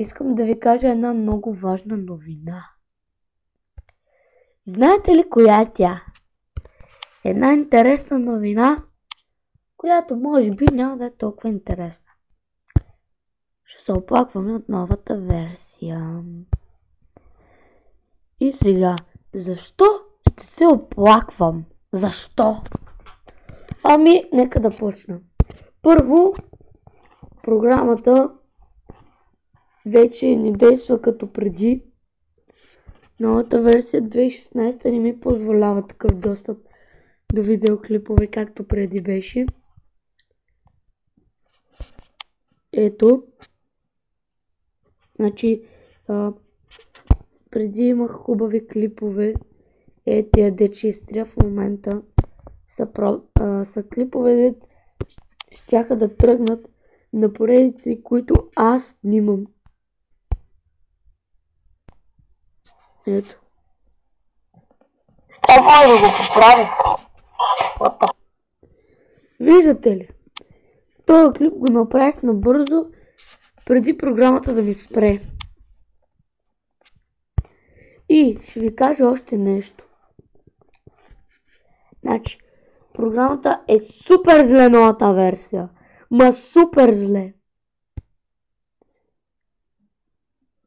Искам да ви кажа една много важна новина. Знаете ли коя е тя? Една интересна новина, която може би няма да е толкова интересна. Ще се оплакваме от новата версия. И сега, защо ще се оплаквам? Защо? Нека да почна. Първо, програмата вече не действа като преди. Новата версия 2016 не ми позволява такъв достъп до видеоклипове, както преди беше. Ето. Значи, преди имах хубави клипове. Тия дечи изтрия в момента са клипове, дет щяха да тръгнат на поредици, които аз снимам. Ето. Как може да го поправи? Виждате ли? Този клип го направих набързо, преди програмата да ми спре. И ще ви кажа още нещо. Значи, програмата е супер зле, новата версия. Супер зле.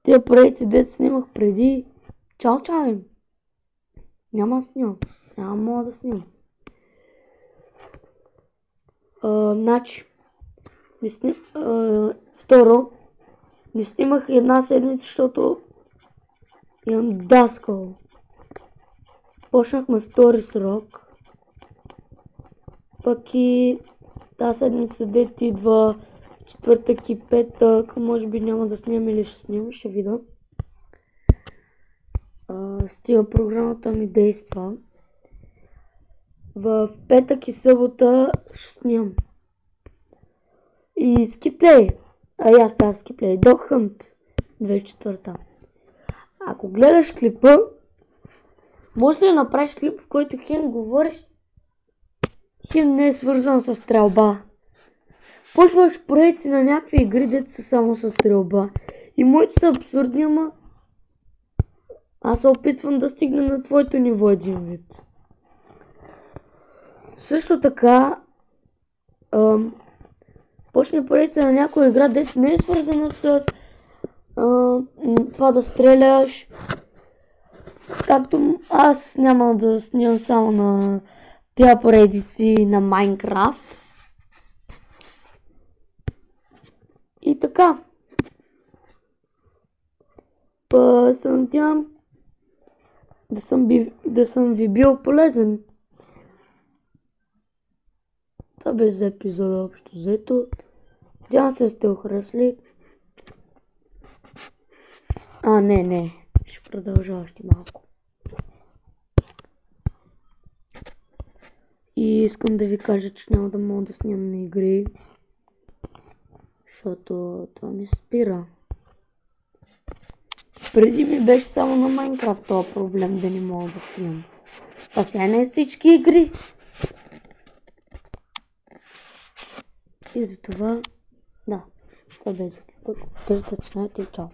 Тия проекти, дето снимах преди, чао им. Няма да снимам. Няма мога да снимам. Значи, второ, не снимах една седмица, защото имам даскал. Почнахме втори срок. Пък и тази седмица дет идва четвъртък и петък. Може би няма да снимам или ще снимам, ще видя. Стига програмата ми действа. В петък и събота ще снимам. И скиплей. Скиплей. Dog Hunt 2004. Ако гледаш клипа, може ли да направиш клип, в който хем говориш, хем не е свързан с стрелба. Почваш проекти на някакви игри, дето са само с стрелба. И моите са абсурдни, ама аз се опитвам да стигна на твоето ниво един вид. Също така, почне проекти на някоя игра, дето не е свързана с това да стреляш. Както аз няма да снимам само на тия поредици на Майнкрафт. И така. Се надявам да съм ви бил полезен. Това бе за епизода общо взето. Надявам се сте охресли. Не. Ще продължа още малко. И искам да ви кажа, че няма да мога да снимам на игри, защото това ми спира. Преди ми беше само на Майнкрафт този проблем да не мога да снимам. А сега не всички игри. И затова, това бе за клипа. Чао.